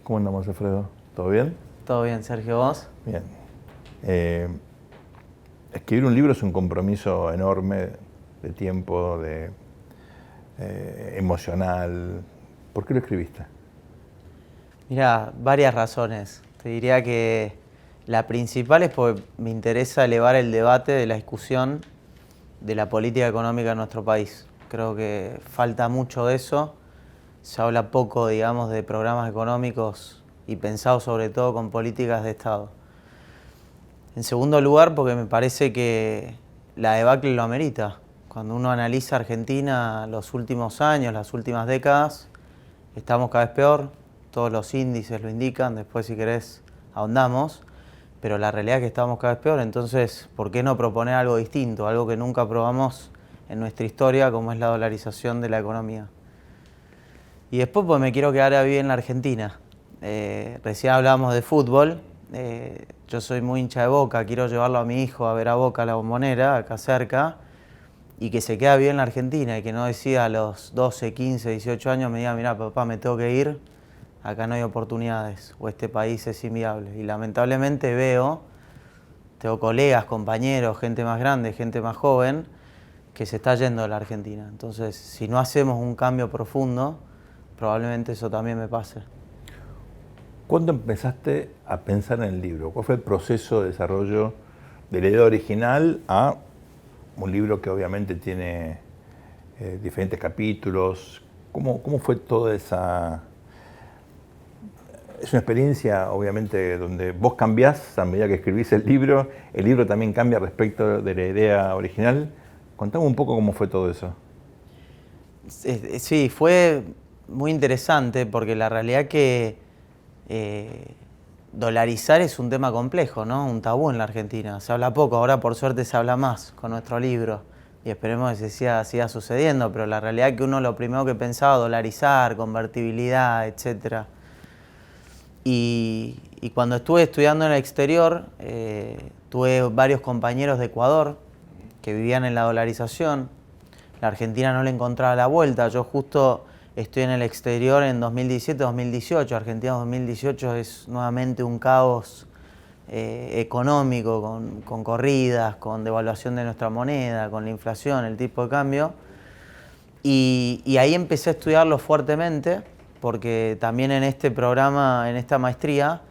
¿Cómo andamos, Alfredo? ¿Todo bien? Todo bien, Sergio, ¿vos? Bien. Eh, Escribir un libro es un compromiso enorme de tiempo, emocional. ¿Por qué lo escribiste? Mirá, varias razones. Te diría que la principal es porque me interesa elevar el debate de la discusión de la política económica en nuestro país. Creo que falta mucho de eso. Se habla poco, digamos, de programas económicos y pensados sobre todo con políticas de Estado. En segundo lugar, porque me parece que la debacle lo amerita. Cuando uno analiza Argentina los últimos años, las últimas décadas, estamos cada vez peor, todos los índices lo indican, después si querés ahondamos, pero la realidad es que estamos cada vez peor, entonces, ¿por qué no proponer algo distinto, algo que nunca probamos en nuestra historia, como es la dolarización de la economía? Y después pues me quiero quedar a vivir en la Argentina. Recién hablábamos de fútbol, yo soy muy hincha de Boca, quiero llevarlo a mi hijo a ver a Boca a la Bombonera, acá cerca, y que se quede bien en la Argentina y que no decida a los 12, 15, 18 años, me diga, mirá papá, me tengo que ir, acá no hay oportunidades, o este país es inviable. Y lamentablemente tengo colegas, compañeros, gente más grande, gente más joven, que se está yendo de la Argentina. Entonces, si no hacemos un cambio profundo, probablemente eso también me pase. ¿Cuándo empezaste a pensar en el libro? ¿Cuál fue el proceso de desarrollo de la idea original a un libro que obviamente tiene diferentes capítulos? ¿Cómo fue toda esa...? Es una experiencia, obviamente, donde vos cambiás a medida que escribís el libro también cambia respecto de la idea original. Contame un poco cómo fue todo eso. Sí, fue muy interesante porque la realidad que dolarizar es un tema complejo, ¿no? Un tabú en la Argentina. Se habla poco, ahora por suerte se habla más con nuestro libro y esperemos que siga sucediendo, pero la realidad es que uno lo primero que pensaba, dolarizar, convertibilidad, etcétera. Y cuando estuve estudiando en el exterior, tuve varios compañeros de Ecuador que vivían en la dolarización. La Argentina no le encontraba la vuelta. Yo justo estoy en el exterior en 2017-2018. Argentina 2018 es nuevamente un caos económico, con corridas, con devaluación de nuestra moneda, con la inflación, el tipo de cambio. Y ahí empecé a estudiarlo fuertemente, porque también en este programa, en esta maestría,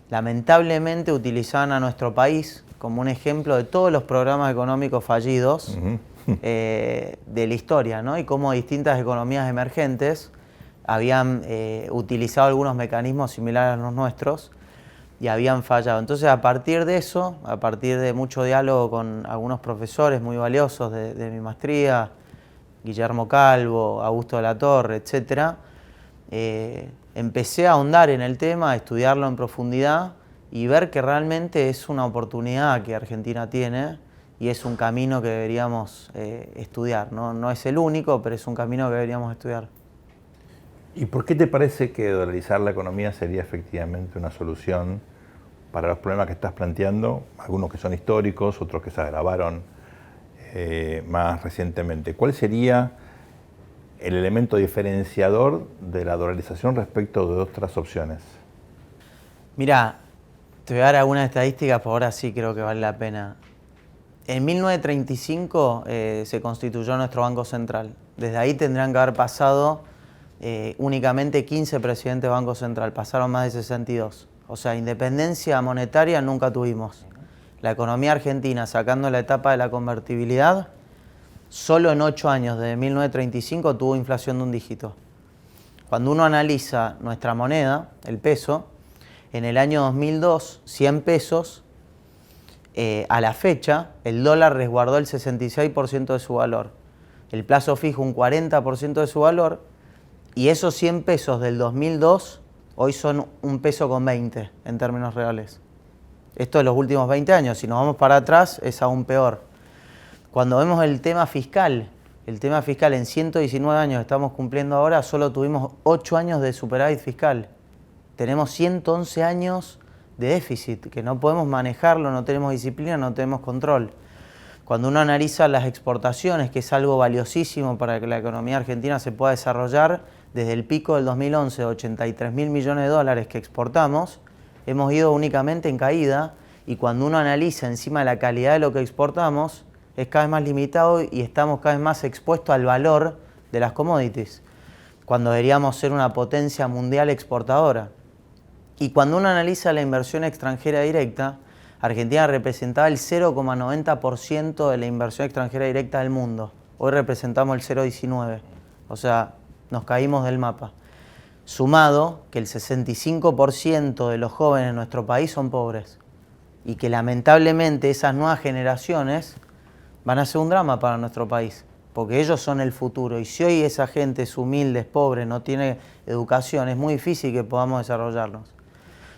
lamentablemente utilizaban a nuestro país como un ejemplo de todos los programas económicos fallidos de la historia, ¿no? Y cómo distintas economías emergentes habían utilizado algunos mecanismos similares a los nuestros y habían fallado. Entonces, a partir de eso, a partir de mucho diálogo con algunos profesores muy valiosos de mi maestría, Guillermo Calvo, Augusto de la Torre, etcétera, empecé a ahondar en el tema, a estudiarlo en profundidad y ver que realmente es una oportunidad que Argentina tiene y es un camino que deberíamos estudiar. No es el único, pero es un camino que deberíamos estudiar. ¿Y por qué te parece que dolarizar la economía sería efectivamente una solución para los problemas que estás planteando? Algunos que son históricos, otros que se agravaron más recientemente. ¿Cuál sería el elemento diferenciador de la dolarización respecto de otras opciones? Mirá, te voy a dar algunas estadísticas, por ahora sí creo que vale la pena. En 1935 se constituyó nuestro Banco Central. Desde ahí tendrán que haber pasado únicamente 15 presidentes del Banco Central, pasaron más de 62. O sea, independencia monetaria nunca tuvimos. La economía argentina, sacando la etapa de la convertibilidad, solo en 8 años, desde 1935, tuvo inflación de un dígito. Cuando uno analiza nuestra moneda, el peso, en el año 2002, 100 pesos, a la fecha, el dólar resguardó el 66% de su valor, el plazo fijo un 40% de su valor, y esos 100 pesos del 2002 hoy son 1,20 pesos en términos reales. Esto de los últimos 20 años, si nos vamos para atrás es aún peor. Cuando vemos el tema fiscal en 119 años estamos cumpliendo ahora, solo tuvimos 8 años de superávit fiscal. Tenemos 111 años de déficit, que no podemos manejarlo, no tenemos disciplina, no tenemos control. Cuando uno analiza las exportaciones, que es algo valiosísimo para que la economía argentina se pueda desarrollar, desde el pico del 2011 de 83.000 millones de dólares que exportamos, hemos ido únicamente en caída, y cuando uno analiza encima la calidad de lo que exportamos, es cada vez más limitado y estamos cada vez más expuestos al valor de las commodities, cuando deberíamos ser una potencia mundial exportadora. Y cuando uno analiza la inversión extranjera directa, Argentina representaba el 0,90% de la inversión extranjera directa del mundo. Hoy representamos el 0,19%. O sea, nos caímos del mapa. Sumado que el 65% de los jóvenes en nuestro país son pobres. Y que lamentablemente esas nuevas generaciones van a ser un drama para nuestro país. Porque ellos son el futuro. Y si hoy esa gente es humilde, es pobre, no tiene educación, es muy difícil que podamos desarrollarnos.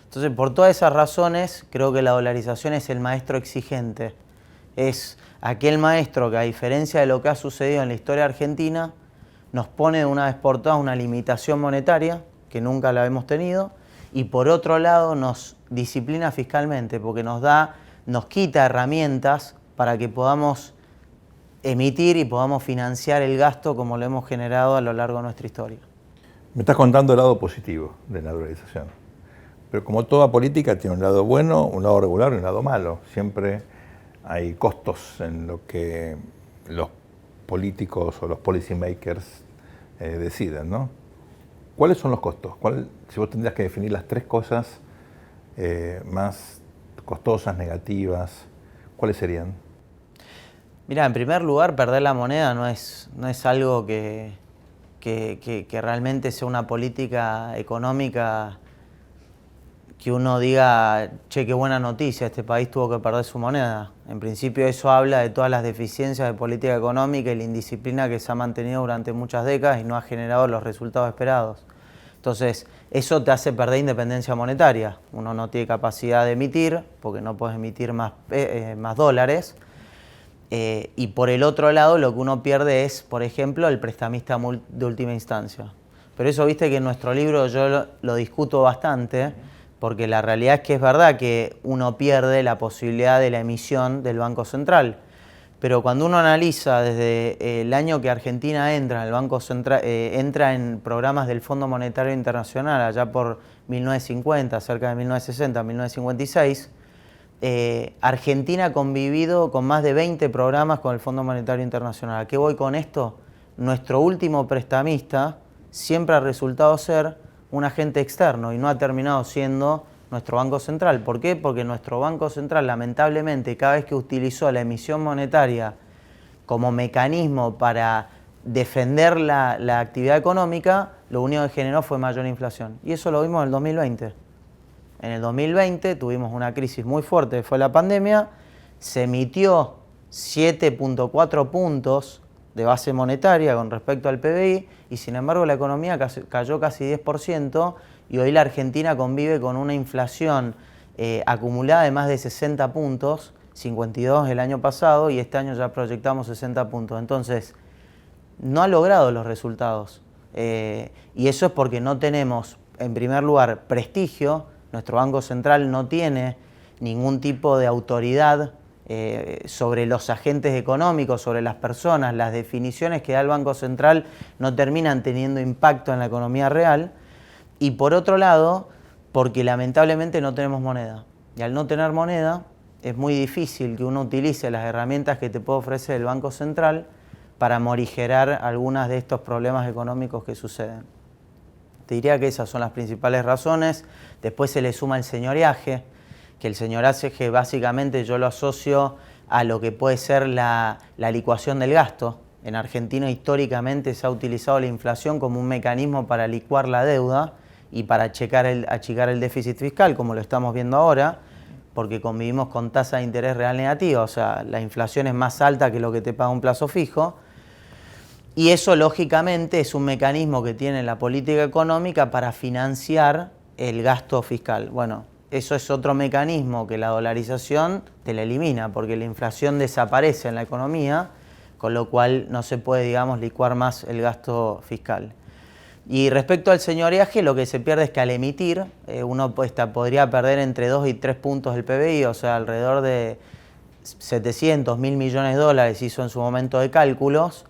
Entonces, por todas esas razones, creo que la dolarización es el maestro exigente. Es aquel maestro que, a diferencia de lo que ha sucedido en la historia argentina, nos pone de una vez por todas una limitación monetaria, que nunca la hemos tenido, y por otro lado nos disciplina fiscalmente, porque nos quita herramientas para que podamos emitir y podamos financiar el gasto como lo hemos generado a lo largo de nuestra historia. Me estás contando el lado positivo de la dolarización. Pero como toda política tiene un lado bueno, un lado regular y un lado malo. Siempre hay costos en lo que los políticos o los policy makers deciden, ¿no? ¿Cuáles son los costos? Si vos tendrías que definir las tres cosas más costosas, negativas, ¿cuáles serían? Mira, en primer lugar, perder la moneda no es algo que realmente sea una política económica que uno diga, che, qué buena noticia, este país tuvo que perder su moneda. En principio eso habla de todas las deficiencias de política económica y la indisciplina que se ha mantenido durante muchas décadas y no ha generado los resultados esperados. Entonces, eso te hace perder independencia monetaria. Uno no tiene capacidad de emitir, porque no puedes emitir más dólares. Y por el otro lado, lo que uno pierde es, por ejemplo, el prestamista de última instancia. Pero eso, viste que en nuestro libro yo lo discuto bastante, porque la realidad es que es verdad que uno pierde la posibilidad de la emisión del Banco Central. Pero cuando uno analiza desde el año que Argentina entra en el Banco Central, entra en programas del Fondo Monetario Internacional, allá por 1950, cerca de 1960, 1956, Argentina ha convivido con más de 20 programas con el Fondo Monetario Internacional. ¿A qué voy con esto? Nuestro último prestamista siempre ha resultado ser un agente externo y no ha terminado siendo nuestro Banco Central. ¿Por qué? Porque nuestro Banco Central, lamentablemente, cada vez que utilizó la emisión monetaria como mecanismo para defender la actividad económica, lo único que generó fue mayor inflación. Y eso lo vimos en el 2020. En el 2020 tuvimos una crisis muy fuerte, que fue la pandemia, se emitió 7.4 puntos de base monetaria con respecto al PBI y sin embargo la economía cayó casi 10% y hoy la Argentina convive con una inflación acumulada de más de 60 puntos, 52 el año pasado y este año ya proyectamos 60 puntos. Entonces, no ha logrado los resultados y eso es porque no tenemos, en primer lugar, prestigio. Nuestro Banco Central no tiene ningún tipo de autoridad sobre los agentes económicos, sobre las personas. Las definiciones que da el Banco Central no terminan teniendo impacto en la economía real. Y por otro lado, porque lamentablemente no tenemos moneda. Y al no tener moneda, es muy difícil que uno utilice las herramientas que te puede ofrecer el Banco Central para morigerar algunas de estos problemas económicos que suceden. Te diría que esas son las principales razones. Después se le suma el señoreaje, que el señoreaje básicamente yo lo asocio a lo que puede ser la licuación del gasto. En Argentina históricamente se ha utilizado la inflación como un mecanismo para licuar la deuda y para achicar el déficit fiscal, como lo estamos viendo ahora, porque convivimos con tasa de interés real negativa, o sea, la inflación es más alta que lo que te paga un plazo fijo. Y eso, lógicamente, es un mecanismo que tiene la política económica para financiar el gasto fiscal. Bueno, eso es otro mecanismo que la dolarización te la elimina, porque la inflación desaparece en la economía, con lo cual no se puede, digamos, licuar más el gasto fiscal. Y respecto al señoreaje, lo que se pierde es que al emitir, uno podría perder entre 2 y 3 puntos del PBI, o sea, alrededor de 700.000 millones de dólares hizo en su momento de cálculos.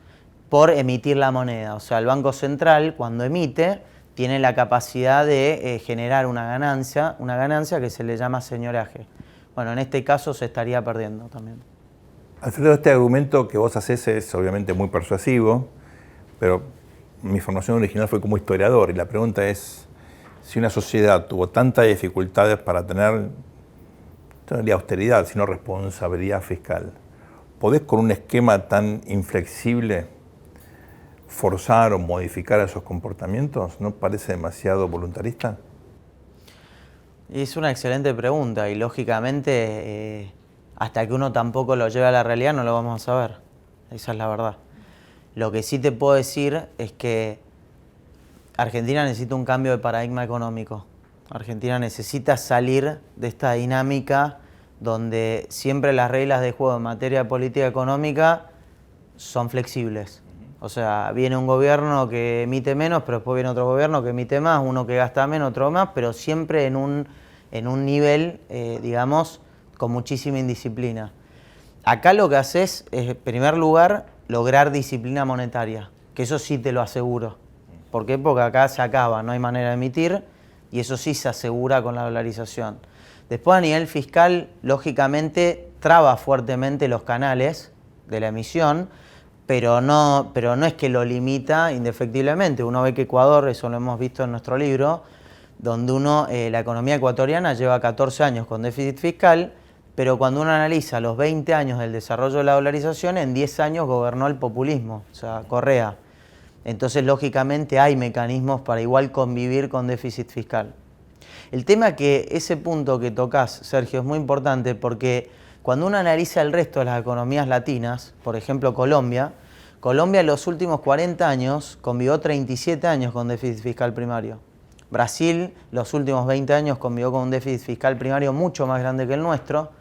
por emitir la moneda. O sea, el Banco Central, cuando emite, tiene la capacidad de generar una ganancia que se le llama señoraje. Bueno, en este caso se estaría perdiendo también. Alfredo, este argumento que vos haces es obviamente muy persuasivo, pero mi formación original fue como historiador y la pregunta es, si una sociedad tuvo tantas dificultades para tener, no diría austeridad, sino responsabilidad fiscal, ¿podés con un esquema tan inflexible forzar o modificar esos comportamientos? ¿No parece demasiado voluntarista? Es una excelente pregunta y lógicamente hasta que uno tampoco lo lleve a la realidad no lo vamos a saber. Esa es la verdad. Lo que sí te puedo decir es que Argentina necesita un cambio de paradigma económico. Argentina necesita salir de esta dinámica donde siempre las reglas de juego en materia de política económica son flexibles. O sea, viene un gobierno que emite menos, pero después viene otro gobierno que emite más, uno que gasta menos, otro más, pero siempre en un nivel, digamos, con muchísima indisciplina. Acá lo que haces es, en primer lugar, lograr disciplina monetaria, que eso sí te lo aseguro. ¿Por qué? Porque acá se acaba, no hay manera de emitir y eso sí se asegura con la dolarización. Después, a nivel fiscal, lógicamente, traba fuertemente los canales de la emisión, pero no es que lo limita indefectiblemente. Uno ve que Ecuador, eso lo hemos visto en nuestro libro, donde la economía ecuatoriana lleva 14 años con déficit fiscal, pero cuando uno analiza los 20 años del desarrollo de la dolarización, en 10 años gobernó el populismo, o sea, Correa. Entonces, lógicamente, hay mecanismos para igual convivir con déficit fiscal. El tema que ese punto que tocas, Sergio, es muy importante porque cuando uno analiza el resto de las economías latinas, por ejemplo Colombia en los últimos 40 años convivió 37 años con déficit fiscal primario. Brasil, los últimos 20 años convivió con un déficit fiscal primario mucho más grande que el nuestro.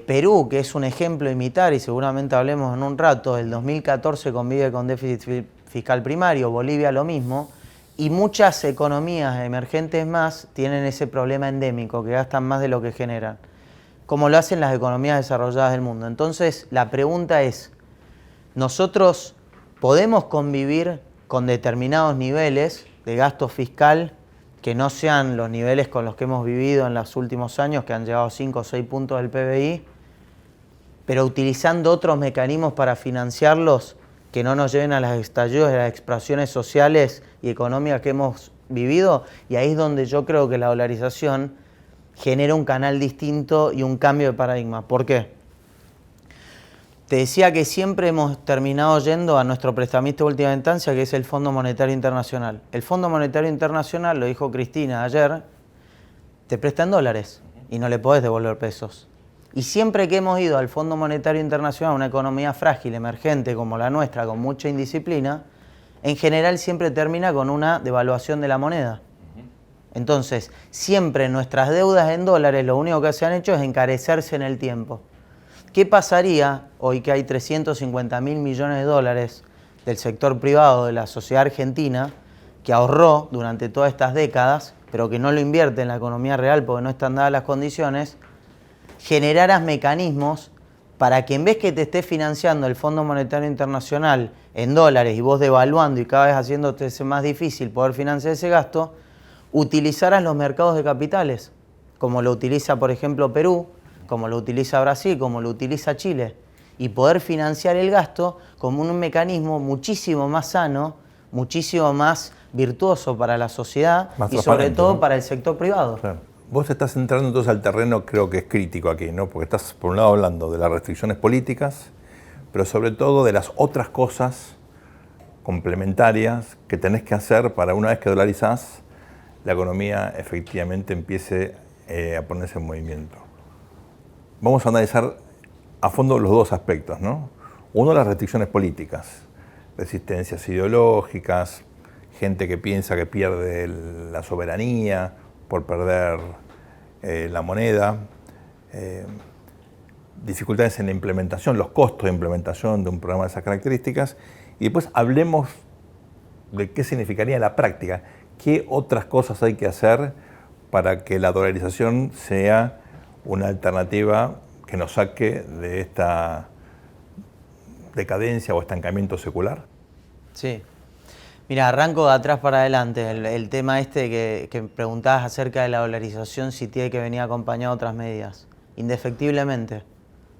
Perú, que es un ejemplo a imitar y seguramente hablemos en un rato, el 2014 convive con déficit fiscal primario, Bolivia lo mismo, y muchas economías emergentes más tienen ese problema endémico, que gastan más de lo que generan, como lo hacen las economías desarrolladas del mundo. Entonces, la pregunta es, ¿nosotros podemos convivir con determinados niveles de gasto fiscal que no sean los niveles con los que hemos vivido en los últimos años, que han llegado 5 o 6 puntos del PBI, pero utilizando otros mecanismos para financiarlos que no nos lleven a los estallidos de las expansiones sociales y económicas que hemos vivido? Y ahí es donde yo creo que la dolarización genera un canal distinto y un cambio de paradigma. ¿Por qué? Te decía que siempre hemos terminado yendo a nuestro prestamista de última instancia, que es el Fondo Monetario Internacional. El Fondo Monetario Internacional, lo dijo Cristina ayer, te presta en dólares y no le podés devolver pesos. Y siempre que hemos ido al Fondo Monetario Internacional, una economía frágil, emergente como la nuestra, con mucha indisciplina, en general siempre termina con una devaluación de la moneda. Entonces, siempre nuestras deudas en dólares lo único que se han hecho es encarecerse en el tiempo. ¿Qué pasaría hoy que hay 350.000 millones de dólares del sector privado de la sociedad argentina que ahorró durante todas estas décadas, pero que no lo invierte en la economía real porque no están dadas las condiciones? Generaras mecanismos para que en vez que te esté financiando el Fondo Monetario Internacional en dólares y vos devaluando y cada vez haciéndote más difícil poder financiar ese gasto, utilizaras los mercados de capitales, como lo utiliza, por ejemplo, Perú, como lo utiliza Brasil, como lo utiliza Chile, y poder financiar el gasto como un mecanismo muchísimo más sano, muchísimo más virtuoso para la sociedad y sobre todo, ¿no?, para el sector privado. Claro. Vos estás entrando entonces al terreno, creo que es crítico aquí, ¿no? Porque estás por un lado hablando de las restricciones políticas, pero sobre todo de las otras cosas complementarias que tenés que hacer para, una vez que dolarizás, la economía efectivamente empiece a ponerse en movimiento. Vamos a analizar a fondo los dos aspectos, ¿no? Uno, las restricciones políticas, resistencias ideológicas, gente que piensa que pierde la soberanía por perder la moneda, dificultades en la implementación, los costos de implementación de un programa de esas características, y después hablemos de qué significaría en la práctica, qué otras cosas hay que hacer para que la dolarización sea una alternativa que nos saque de esta decadencia o estancamiento secular? Sí. Mira, arranco de atrás para adelante. El tema que preguntabas acerca de la dolarización, si tiene que venir acompañado de otras medidas. Indefectiblemente,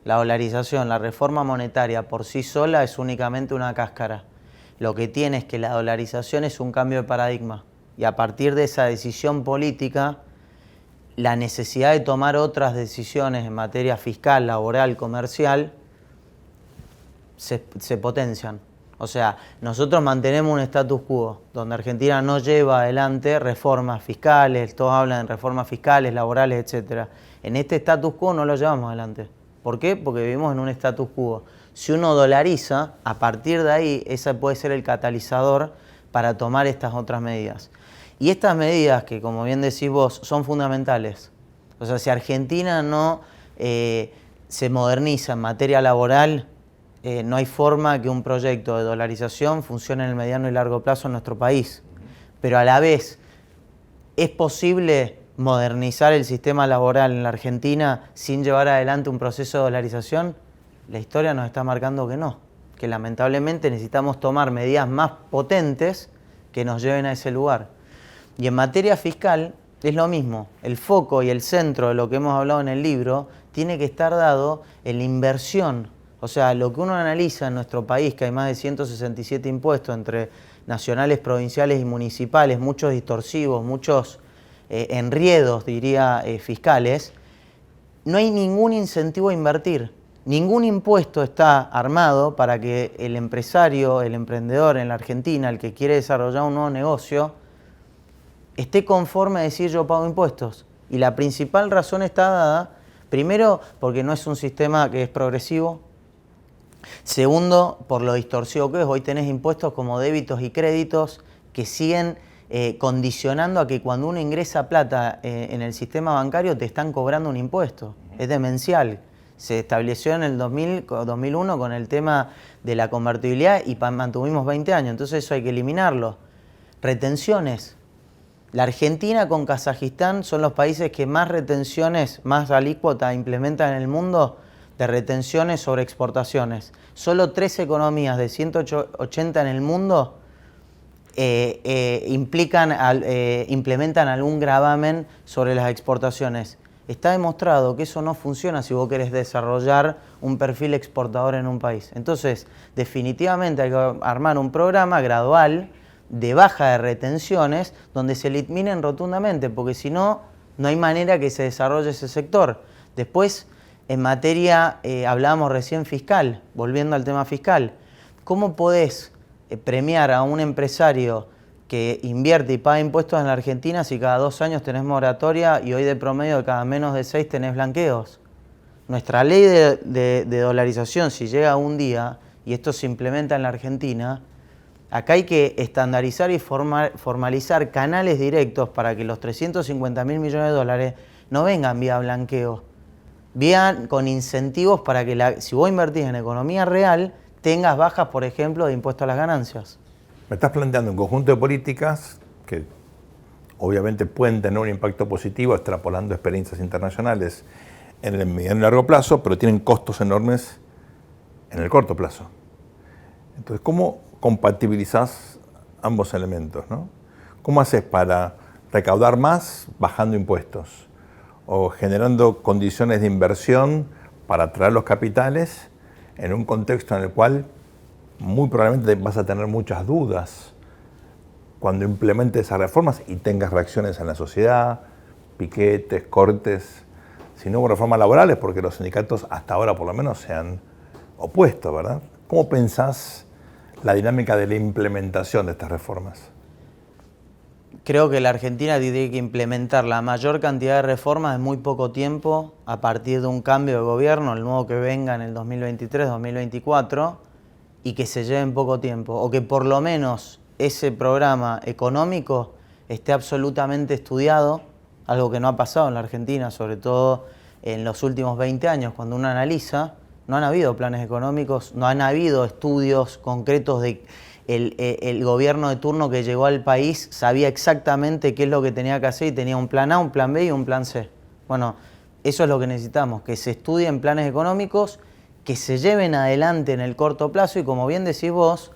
la dolarización, la reforma monetaria por sí sola es únicamente una cáscara. Lo que tiene es que la dolarización es un cambio de paradigma. Y a partir de esa decisión política, la necesidad de tomar otras decisiones en materia fiscal, laboral, comercial, se potencian. O sea, nosotros mantenemos un status quo, donde Argentina no lleva adelante reformas fiscales, todos hablan de reformas fiscales, laborales, etc. En este status quo no lo llevamos adelante. ¿Por qué? Porque vivimos en un status quo. Si uno dolariza, a partir de ahí, ese puede ser el catalizador para tomar estas otras medidas. Y estas medidas, que como bien decís vos, son fundamentales. O sea, si Argentina no se moderniza en materia laboral, no hay forma que un proyecto de dolarización funcione en el mediano y largo plazo en nuestro país. Pero a la vez, ¿es posible modernizar el sistema laboral en la Argentina sin llevar adelante un proceso de dolarización? La historia nos está marcando que no, que lamentablemente necesitamos tomar medidas más potentes que nos lleven a ese lugar. Y en materia fiscal es lo mismo. El foco y el centro de lo que hemos hablado en el libro tiene que estar dado en la inversión. O sea, lo que uno analiza en nuestro país, que hay más de 167 impuestos entre nacionales, provinciales y municipales, muchos distorsivos, muchos enriedos, diría, fiscales, no hay ningún incentivo a invertir. Ningún impuesto está armado para que el empresario, el emprendedor en la Argentina, el que quiere desarrollar un nuevo negocio, esté conforme a decir yo pago impuestos. Y la principal razón está dada, primero, porque no es un sistema que es progresivo. Segundo, por lo distorsivo que es. Hoy tenés impuestos como débitos y créditos que siguen condicionando a que cuando uno ingresa plata en el sistema bancario te están cobrando un impuesto. Es demencial. Se estableció en el 2001 con el tema de la convertibilidad y mantuvimos 20 años. Entonces eso hay que eliminarlo. Retenciones. La Argentina con Kazajistán son los países que más retenciones, más alícuota implementan en el mundo de retenciones sobre exportaciones. Solo 3 economías de 180 en el mundo implementan algún gravamen sobre las exportaciones. Está demostrado que eso no funciona si vos querés desarrollar un perfil exportador en un país. Entonces, definitivamente hay que armar un programa gradual de baja de retenciones donde se eliminen rotundamente, porque si no, no hay manera que se desarrolle ese sector. Después, en materia, hablábamos recién fiscal, volviendo al tema fiscal, ¿cómo podés premiar a un empresario que invierte y paga impuestos en la Argentina si cada 2 años tenés moratoria y hoy de promedio de cada menos de 6 tenés blanqueos? Nuestra ley de dolarización, si llega un día y esto se implementa en la Argentina, acá hay que estandarizar y formalizar canales directos para que los 350.000 millones de dólares no vengan vía blanqueo, vía con incentivos para que si vos invertís en economía real, tengas bajas, por ejemplo, de impuesto a las ganancias. Me estás planteando un conjunto de políticas que obviamente pueden tener un impacto positivo extrapolando experiencias internacionales en el mediano y largo plazo, pero tienen costos enormes en el corto plazo. Entonces, ¿cómo compatibilizás ambos elementos, ¿no? ¿Cómo haces para recaudar más bajando impuestos o generando condiciones de inversión para atraer los capitales en un contexto en el cual muy probablemente vas a tener muchas dudas cuando implementes esas reformas y tengas reacciones en la sociedad, piquetes, cortes? Si no hubo reformas laborales, porque los sindicatos hasta ahora por lo menos se han opuesto, ¿verdad? ¿Cómo pensás la dinámica de la implementación de estas reformas? Creo que la Argentina tiene que implementar la mayor cantidad de reformas en muy poco tiempo a partir de un cambio de gobierno, el nuevo que venga en el 2023-2024, y que se lleve en poco tiempo, o que por lo menos ese programa económico esté absolutamente estudiado, algo que no ha pasado en la Argentina, sobre todo en los últimos 20 años, cuando uno analiza, no han habido planes económicos, no han habido estudios concretos de el gobierno de turno que llegó al país sabía exactamente qué es lo que tenía que hacer y tenía un plan A, un plan B y un plan C. Bueno, eso es lo que necesitamos, que se estudien planes económicos que se lleven adelante en el corto plazo y como bien decís vos,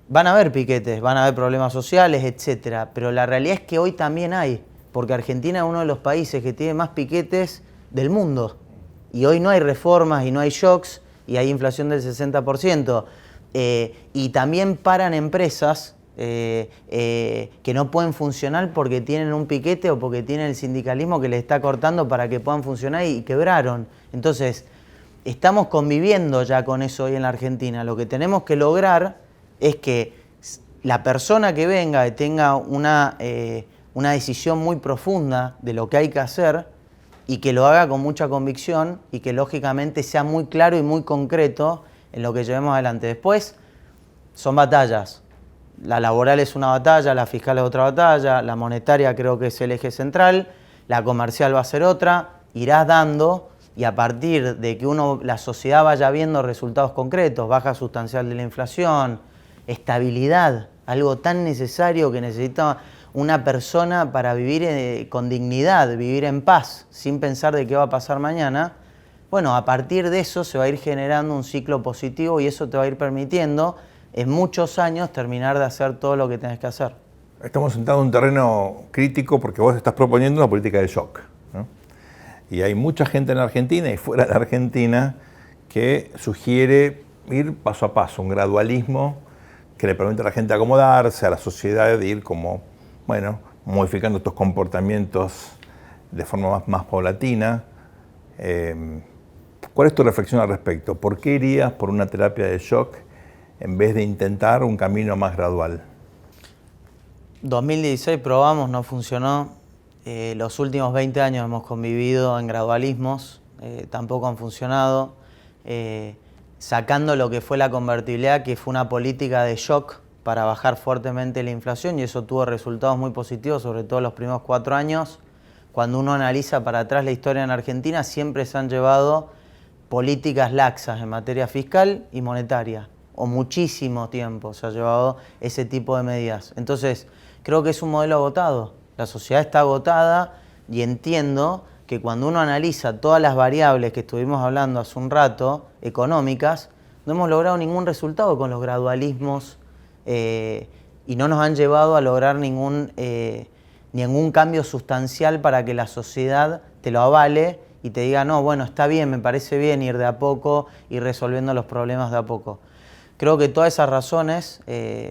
van a haber piquetes, van a haber problemas sociales, etcétera, pero la realidad es que hoy también hay, porque Argentina es uno de los países que tiene más piquetes del mundo y hoy no hay reformas y no hay shocks y hay inflación del 60%. Y también paran empresas que no pueden funcionar porque tienen un piquete o porque tienen el sindicalismo que les está cortando para que puedan funcionar y quebraron. Entonces, estamos conviviendo ya con eso hoy en la Argentina. Lo que tenemos que lograr es que la persona que venga y tenga una decisión muy profunda de lo que hay que hacer y que lo haga con mucha convicción y que lógicamente sea muy claro y muy concreto en lo que llevemos adelante. Después son batallas. La laboral es una batalla, la fiscal es otra batalla, la monetaria creo que es el eje central, la comercial va a ser otra, irás dando y a partir de que la sociedad vaya viendo resultados concretos, baja sustancial de la inflación, estabilidad, algo tan necesario que necesita una persona para vivir con dignidad, vivir en paz, sin pensar de qué va a pasar mañana. Bueno, a partir de eso se va a ir generando un ciclo positivo y eso te va a ir permitiendo en muchos años terminar de hacer todo lo que tenés que hacer. Estamos sentados en un terreno crítico porque vos estás proponiendo una política de shock, ¿no? Y hay mucha gente en Argentina y fuera de Argentina que sugiere ir paso a paso, un gradualismo que le permite a la gente acomodarse, a la sociedad de ir como, bueno, modificando estos comportamientos de forma más paulatina. ¿Cuál es tu reflexión al respecto? ¿Por qué irías por una terapia de shock en vez de intentar un camino más gradual? 2016 probamos, no funcionó. Los últimos 20 años hemos convivido en gradualismos, tampoco han funcionado. Sacando lo que fue la convertibilidad, que fue una política de shock para bajar fuertemente la inflación y eso tuvo resultados muy positivos, sobre todo los primeros 4 años. Cuando uno analiza para atrás la historia en Argentina, siempre se han llevado políticas laxas en materia fiscal y monetaria, o muchísimo tiempo se ha llevado ese tipo de medidas. Entonces, creo que es un modelo agotado. La sociedad está agotada y entiendo que cuando uno analiza todas las variables que estuvimos hablando hace un rato, económicas, no hemos logrado ningún resultado con los gradualismos y no nos han llevado a lograr ningún cambio sustancial para que la sociedad te lo avale y te diga, no, bueno, está bien, me parece bien ir de a poco, ir resolviendo los problemas de a poco. Creo que todas esas razones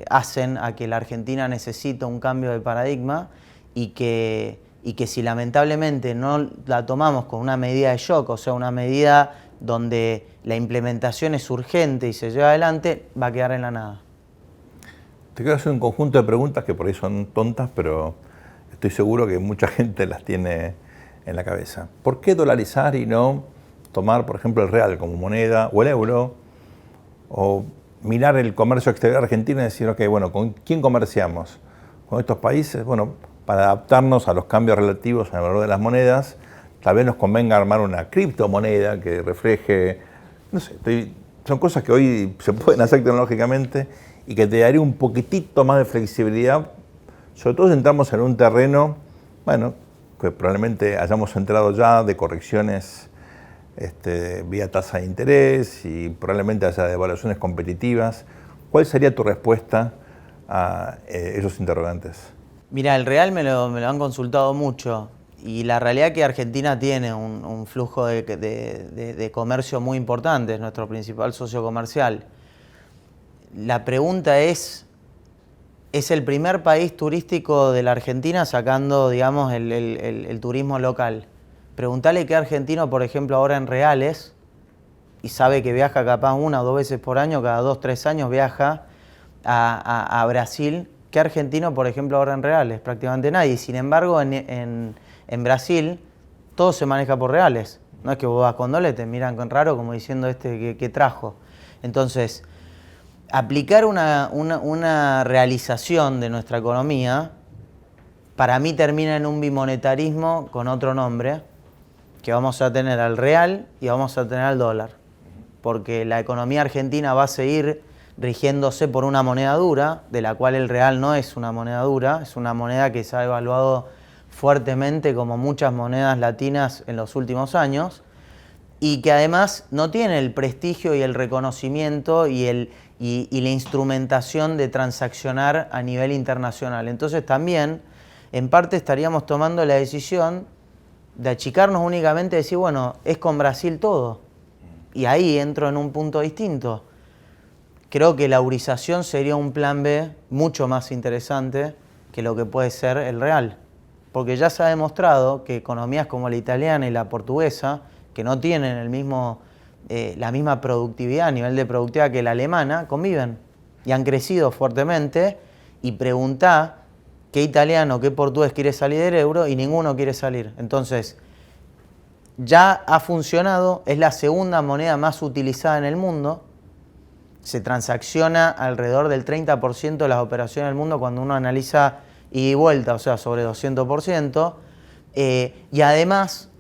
hacen a que la Argentina necesita un cambio de paradigma y que si lamentablemente no la tomamos con una medida de shock, o sea, una medida donde la implementación es urgente y se lleva adelante, va a quedar en la nada. Te quiero hacer un conjunto de preguntas que por ahí son tontas, pero estoy seguro que mucha gente las tiene en la cabeza. ¿Por qué dolarizar y no tomar, por ejemplo, el real como moneda o el euro? O mirar el comercio exterior argentino y decir, ok, bueno, ¿con quién comerciamos? ¿Con estos países? Bueno, para adaptarnos a los cambios relativos al valor de las monedas, tal vez nos convenga armar una criptomoneda que refleje, no sé, son cosas que hoy se pueden hacer tecnológicamente y que te daría un poquitito más de flexibilidad, sobre todo si entramos en un terreno, bueno, que probablemente hayamos entrado ya de correcciones vía tasa de interés y probablemente haya devaluaciones competitivas. ¿Cuál sería tu respuesta a esos interrogantes? Mira, el real me lo han consultado mucho y la realidad es que Argentina tiene un flujo de comercio muy importante, es nuestro principal socio comercial. La pregunta ¿es el primer país turístico de la Argentina sacando, digamos, el turismo local? Preguntale qué argentino, por ejemplo, ahora en reales, y sabe que viaja capaz 1 o 2 veces por año, cada 2 o 3 años viaja a Brasil. ¿Qué argentino, por ejemplo, ahora en reales? Prácticamente nadie. Sin embargo, en Brasil todo se maneja por reales. No es que vos vas con dólares, te miran con raro como diciendo ¿qué trajo? Entonces, aplicar una realización de nuestra economía, para mí termina en un bimonetarismo con otro nombre, que vamos a tener al real y vamos a tener al dólar. Porque la economía argentina va a seguir rigiéndose por una moneda dura, de la cual el real no es una moneda dura, es una moneda que se ha evaluado fuertemente como muchas monedas latinas en los últimos años, y que además no tiene el prestigio y el reconocimiento y la instrumentación de transaccionar a nivel internacional. Entonces también, en parte, estaríamos tomando la decisión de achicarnos únicamente y decir, bueno, es con Brasil todo. Y ahí entro en un punto distinto. Creo que la eurización sería un plan B mucho más interesante que lo que puede ser el real. Porque ya se ha demostrado que economías como la italiana y la portuguesa, que no tienen la misma productividad, nivel de productividad que la alemana, conviven y han crecido fuertemente. Y preguntá qué italiano, qué portugués quiere salir del euro y ninguno quiere salir. Entonces, ya ha funcionado, es la segunda moneda más utilizada en el mundo. Se transacciona alrededor del 30% de las operaciones del mundo cuando uno analiza ida y vuelta, o sea, sobre 200%. Y además,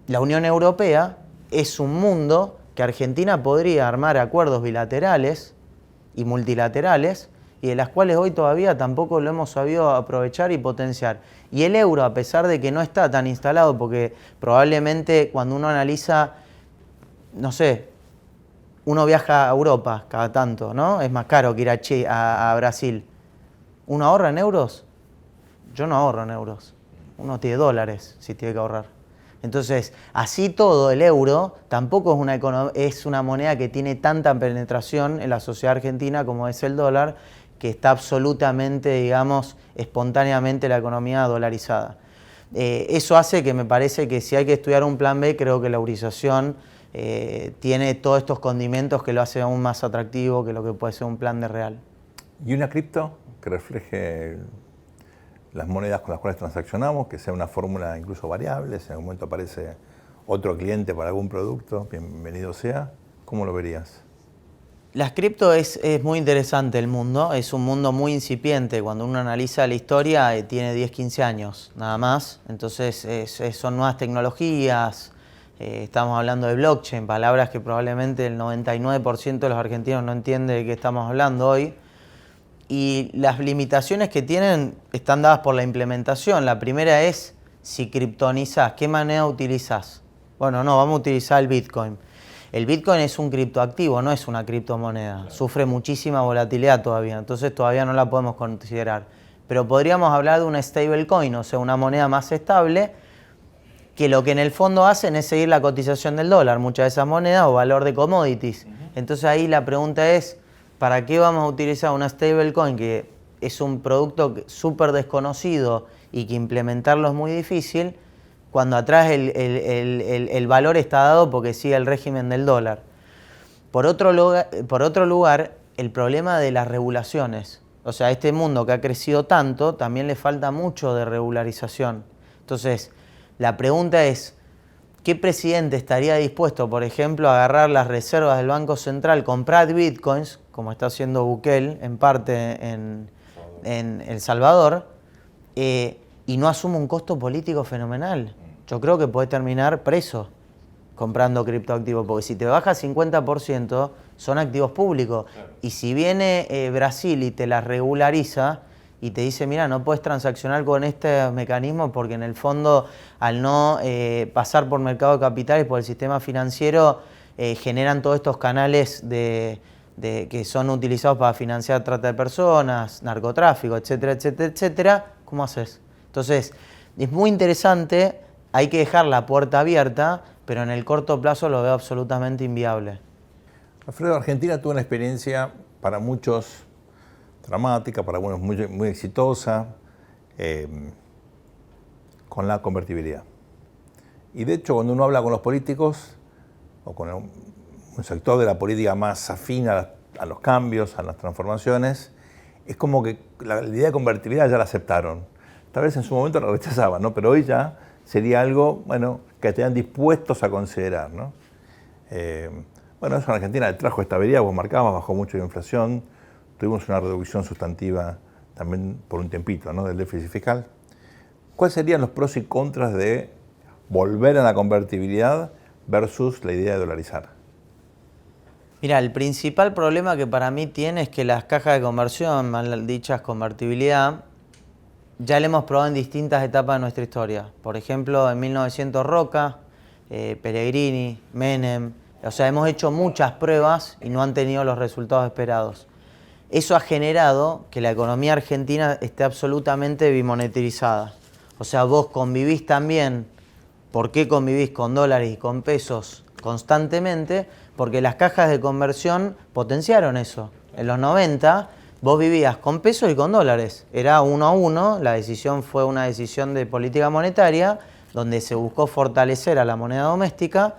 la Unión Europea es un mundo que Argentina podría armar acuerdos bilaterales y multilaterales y de las cuales hoy todavía tampoco lo hemos sabido aprovechar y potenciar. Y el euro, a pesar de que no está tan instalado, porque probablemente cuando uno analiza, no sé, uno viaja a Europa cada tanto, ¿no? Es más caro que ir a Brasil. ¿Uno ahorra en euros? Yo no ahorro en euros. Uno tiene dólares si tiene que ahorrar. Entonces, así todo, el euro tampoco es una moneda que tiene tanta penetración en la sociedad argentina como es el dólar, que está absolutamente, digamos, espontáneamente la economía dolarizada. Eso hace que me parece que si hay que estudiar un plan B, creo que la eurización tiene todos estos condimentos que lo hace aún más atractivo que lo que puede ser un plan de real. ¿Y una cripto que refleje las monedas con las cuales transaccionamos, que sea una fórmula incluso variable, si en algún momento aparece otro cliente para algún producto, bienvenido sea? ¿Cómo lo verías? Las cripto es muy interesante el mundo, es un mundo muy incipiente. Cuando uno analiza la historia, tiene 10, 15 años, nada más. Entonces son nuevas tecnologías, estamos hablando de blockchain, palabras que probablemente el 99% de los argentinos no entiende de qué estamos hablando hoy. Y las limitaciones que tienen están dadas por la implementación. La primera es si criptonizás, ¿qué moneda utilizás? Bueno, no, vamos a utilizar el Bitcoin. El Bitcoin es un criptoactivo, no es una criptomoneda. Sufre muchísima volatilidad todavía, entonces todavía no la podemos considerar. Pero podríamos hablar de una stablecoin, o sea, una moneda más estable, que lo que en el fondo hacen es seguir la cotización del dólar, muchas de esas monedas, o valor de commodities. Entonces ahí la pregunta es, ¿para qué vamos a utilizar una stablecoin que es un producto súper desconocido y que implementarlo es muy difícil, cuando atrás el valor está dado porque sigue el régimen del dólar? Por otro lugar, el problema de las regulaciones. O sea, este mundo que ha crecido tanto, también le falta mucho de regularización. Entonces, la pregunta es, ¿qué presidente estaría dispuesto, por ejemplo, a agarrar las reservas del Banco Central, comprar bitcoins, como está haciendo Bukele en parte en El Salvador, y no asume un costo político fenomenal? Yo creo que puede terminar preso comprando criptoactivos, porque si te baja 50% son activos públicos. Claro. Y si viene Brasil y te las regulariza y te dice, mira, no puedes transaccionar con este mecanismo porque en el fondo al no pasar por mercado de capitales, por el sistema financiero, generan todos estos canales que son utilizados para financiar trata de personas, narcotráfico, etcétera, etcétera, etcétera. ¿Cómo haces? Entonces, es muy interesante, hay que dejar la puerta abierta, pero en el corto plazo lo veo absolutamente inviable. Alfredo, Argentina tuvo una experiencia para muchos dramática, para algunos muy, muy exitosa, con la convertibilidad. Y de hecho, cuando uno habla con los políticos, o con un sector de la política más afín a los cambios, a las transformaciones, es como que la idea de convertibilidad ya la aceptaron. Tal vez en su momento la rechazaban, ¿no? Pero hoy ya sería algo, bueno, que estarían dispuestos a considerar, ¿no? Bueno, eso en Argentina le trajo estabilidad, vos marcabas, bajó mucho la inflación, tuvimos una reducción sustantiva también por un tiempito, ¿no?, del déficit fiscal. ¿Cuáles serían los pros y contras de volver a la convertibilidad versus la idea de dolarizar? Mira, el principal problema que para mí tiene es que las cajas de conversión, mal dichas convertibilidad, ya la hemos probado en distintas etapas de nuestra historia. Por ejemplo, en 1900 Roca, Pellegrini, Menem. O sea, hemos hecho muchas pruebas y no han tenido los resultados esperados. Eso ha generado que la economía argentina esté absolutamente bimonetarizada. O sea, vos convivís también. ¿Por qué convivís con dólares y con pesos constantemente? Porque las cajas de conversión potenciaron eso. En los 90 vos vivías con pesos y con dólares. Era 1-1, la decisión fue una decisión de política monetaria, donde se buscó fortalecer a la moneda doméstica,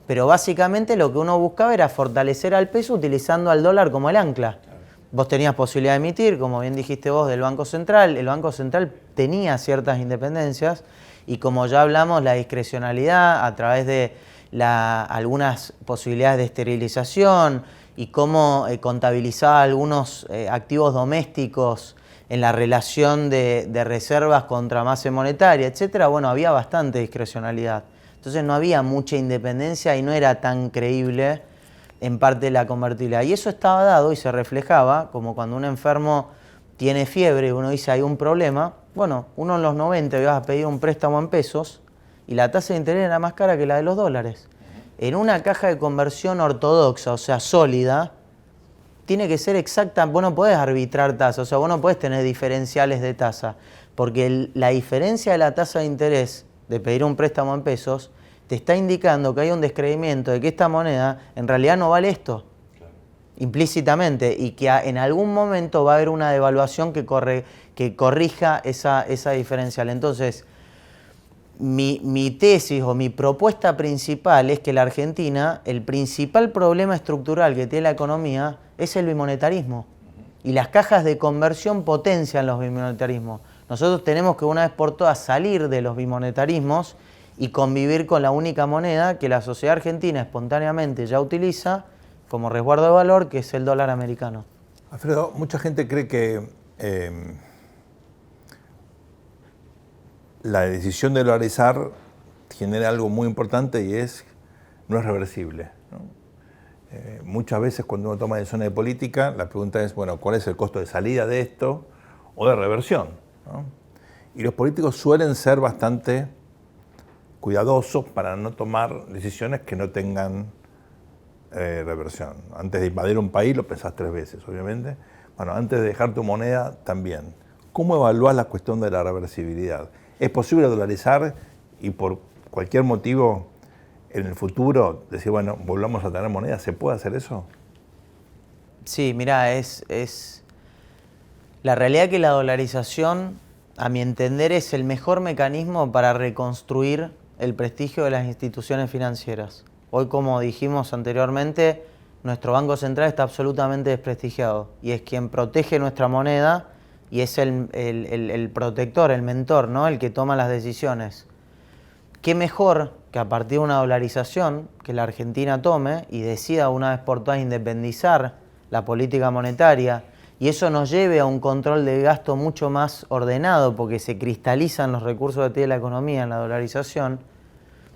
pero básicamente lo que uno buscaba era fortalecer al peso utilizando al dólar como el ancla. Vos tenías posibilidad de emitir, como bien dijiste vos, del Banco Central. El Banco Central tenía ciertas independencias y, como ya hablamos, la discrecionalidad a través de algunas posibilidades de esterilización y cómo contabilizaba algunos activos domésticos en la relación de reservas contra masa monetaria, etcétera. Bueno, había bastante discrecionalidad. Entonces no había mucha independencia y no era tan creíble en parte la convertibilidad. Y eso estaba dado y se reflejaba, como cuando un enfermo tiene fiebre y uno dice hay un problema. Bueno, uno en los 90 ibas a pedir un préstamo en pesos y la tasa de interés era más cara que la de los dólares. En una caja de conversión ortodoxa, o sea, sólida, tiene que ser exacta. Vos no podés arbitrar tasa, o sea, vos no podés tener diferenciales de tasa, porque la diferencia de la tasa de interés de pedir un préstamo en pesos te está indicando que hay un descreimiento de que esta moneda en realidad no vale esto, claro, implícitamente, y que en algún momento va a haber una devaluación que corrija esa diferencial. Entonces, mi tesis o mi propuesta principal es que la Argentina, el principal problema estructural que tiene la economía es el bimonetarismo. Y las cajas de conversión potencian los bimonetarismos. Nosotros tenemos que una vez por todas salir de los bimonetarismos y convivir con la única moneda que la sociedad argentina espontáneamente ya utiliza como resguardo de valor, que es el dólar americano. Alfredo, mucha gente cree que la decisión de dolarizar genera algo muy importante y no es reversible, ¿no? Muchas veces cuando uno toma decisiones de política, la pregunta es, bueno, ¿cuál es el costo de salida de esto o de reversión, ¿no? Y los políticos suelen ser bastante cuidadosos para no tomar decisiones que no tengan reversión. Antes de invadir un país lo pensás 3 veces, obviamente. Bueno, antes de dejar tu moneda también. ¿Cómo evaluás la cuestión de la reversibilidad? ¿Es posible dolarizar y por cualquier motivo en el futuro decir, bueno, volvamos a tener moneda? ¿Se puede hacer eso? Sí, mirá, la realidad es que la dolarización, a mi entender, es el mejor mecanismo para reconstruir el prestigio de las instituciones financieras. Hoy, como dijimos anteriormente, nuestro Banco Central está absolutamente desprestigiado y es quien protege nuestra moneda y es el protector, el mentor, ¿no? El que toma las decisiones. ¿Qué mejor que a partir de una dolarización que la Argentina tome y decida una vez por todas independizar la política monetaria y eso nos lleve a un control del gasto mucho más ordenado porque se cristalizan los recursos que tiene la economía en la dolarización?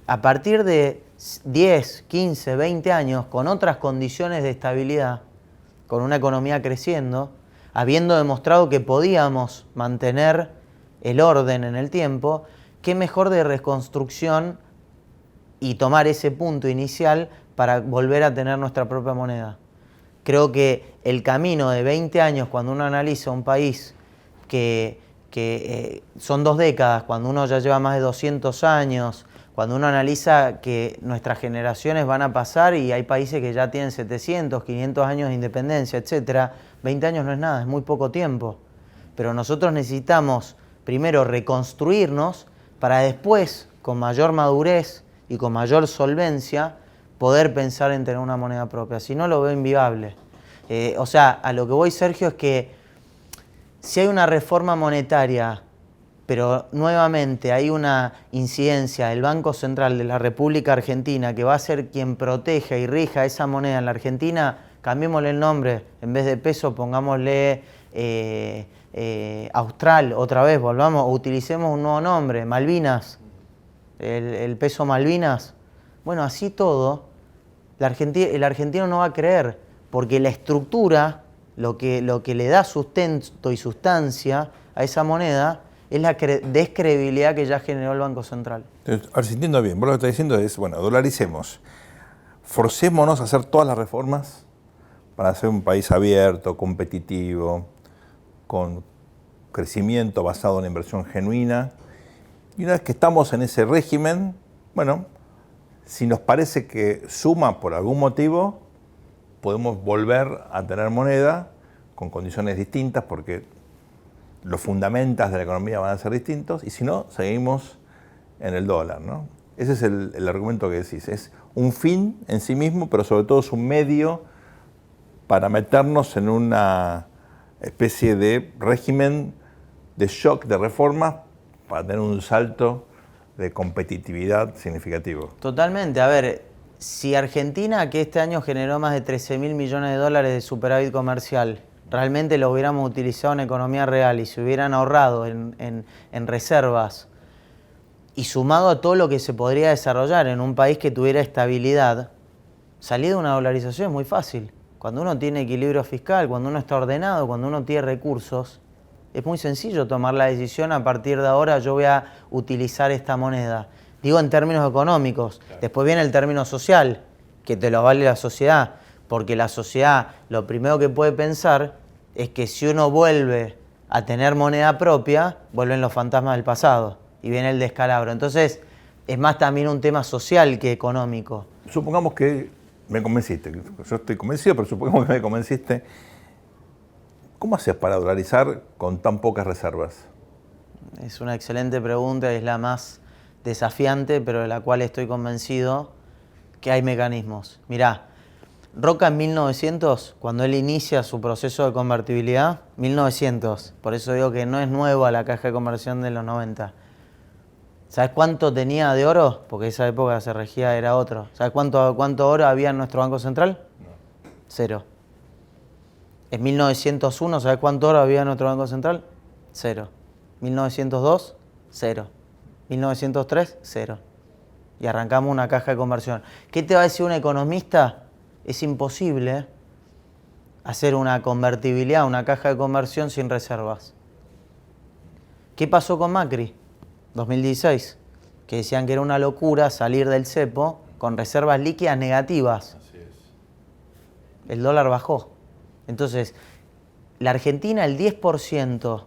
A partir de 10, 15, 20 años, con otras condiciones de estabilidad, con una economía creciendo, habiendo demostrado que podíamos mantener el orden en el tiempo, qué mejor de reconstrucción y tomar ese punto inicial para volver a tener nuestra propia moneda. Creo que el camino de 20 años, cuando uno analiza un país que son 2 décadas, cuando uno ya lleva más de 200 años, cuando uno analiza que nuestras generaciones van a pasar y hay países que ya tienen 700, 500 años de independencia, etcétera, 20 años no es nada, es muy poco tiempo. Pero nosotros necesitamos primero reconstruirnos para después, con mayor madurez y con mayor solvencia, poder pensar en tener una moneda propia. Si no, lo veo inviable. O sea, a lo que voy, Sergio, es que si hay una reforma monetaria, pero nuevamente hay una incidencia del Banco Central de la República Argentina que va a ser quien proteja y rija esa moneda en la Argentina, cambiémosle el nombre, en vez de peso pongámosle Austral, otra vez volvamos, o utilicemos un nuevo nombre, Malvinas, el peso Malvinas. Bueno, así todo, el argentino no va a creer, porque la estructura, lo que le da sustento y sustancia a esa moneda, es la descredibilidad que ya generó el Banco Central. Entonces, a ver si entiendo bien, vos lo que estás diciendo es, bueno, dolaricemos, forcémonos a hacer todas las reformas para ser un país abierto, competitivo, con crecimiento basado en inversión genuina. Y una vez que estamos en ese régimen, bueno, si nos parece que suma por algún motivo, podemos volver a tener moneda con condiciones distintas porque los fundamentos de la economía van a ser distintos y si no, seguimos en el dólar, ¿no? Ese es el argumento que decís. Es un fin en sí mismo, pero sobre todo es un medio para meternos en una especie de régimen de shock de reformas para tener un salto de competitividad significativo. Totalmente. A ver, si Argentina, que este año generó más de 13.000 millones de dólares de superávit comercial, realmente lo hubiéramos utilizado en economía real y se hubieran ahorrado en reservas y sumado a todo lo que se podría desarrollar en un país que tuviera estabilidad, salir de una dolarización es muy fácil. Cuando uno tiene equilibrio fiscal, cuando uno está ordenado, cuando uno tiene recursos, es muy sencillo tomar la decisión: a partir de ahora yo voy a utilizar esta moneda. Digo en términos económicos. Claro. Después viene el término social, que te lo vale la sociedad, porque la sociedad lo primero que puede pensar es que si uno vuelve a tener moneda propia, vuelven los fantasmas del pasado y viene el descalabro. Entonces, es más también un tema social que económico. Supongamos que me convenciste, yo estoy convencido, pero supongamos que me convenciste. ¿Cómo haces para dolarizar con tan pocas reservas? Es una excelente pregunta, es la más desafiante, pero de la cual estoy convencido que hay mecanismos. Mirá, Roca en 1900, cuando él inicia su proceso de convertibilidad, 1900, por eso digo que no es nueva la caja de conversión de los 90. ¿Sabes cuánto tenía de oro? Porque esa época se regía, era otro. ¿Sabes cuánto oro había en nuestro Banco Central? No. 0. En 1901, ¿sabes cuánto oro había en nuestro Banco Central? 0. 1902, 0. 1903, 0. Y arrancamos una caja de conversión. ¿Qué te va a decir un economista? Es imposible hacer una convertibilidad, una caja de conversión sin reservas. ¿Qué pasó con Macri? 2016, que decían que era una locura salir del cepo con reservas líquidas negativas. Así es. El dólar bajó. Entonces, la Argentina, el 10%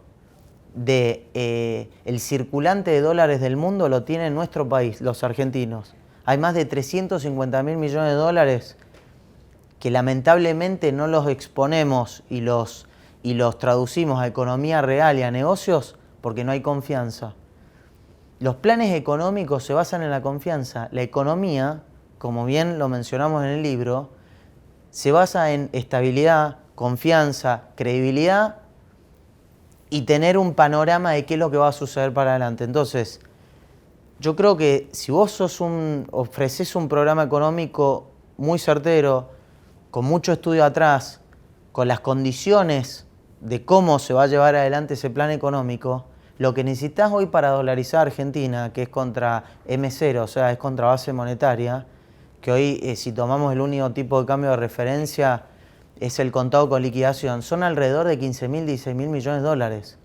del circulante de dólares del mundo lo tiene en nuestro país, los argentinos. Hay más de 350.000 millones de dólares que lamentablemente no los exponemos y los traducimos a economía real y a negocios porque no hay confianza. Los planes económicos se basan en la confianza. La economía, como bien lo mencionamos en el libro, se basa en estabilidad, confianza, credibilidad y tener un panorama de qué es lo que va a suceder para adelante. Entonces, yo creo que si vos ofrecés un programa económico muy certero, con mucho estudio atrás, con las condiciones de cómo se va a llevar adelante ese plan económico, lo que necesitas hoy para dolarizar Argentina, que es contra M0, o sea, es contra base monetaria, que hoy, si tomamos el único tipo de cambio de referencia, es el contado con liquidación, son alrededor de 15.000, 16.000 millones de dólares.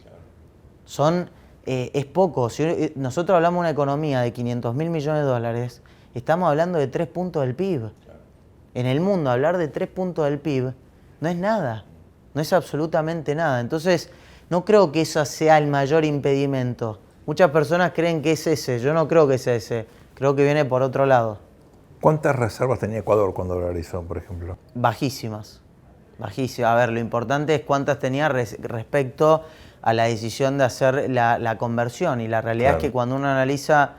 Claro. Es poco. Si nosotros hablamos de una economía de 500.000 millones de dólares, estamos hablando de 3 puntos del PIB. Claro. En el mundo, hablar de 3 puntos del PIB no es nada, no es absolutamente nada. Entonces, no creo que eso sea el mayor impedimento. Muchas personas creen que es ese, yo no creo que sea ese, creo que viene por otro lado. ¿Cuántas reservas tenía Ecuador cuando dolarizó, por ejemplo? Bajísimas. A ver, lo importante es cuántas tenía respecto a la decisión de hacer la conversión. Y la realidad es que cuando uno analiza,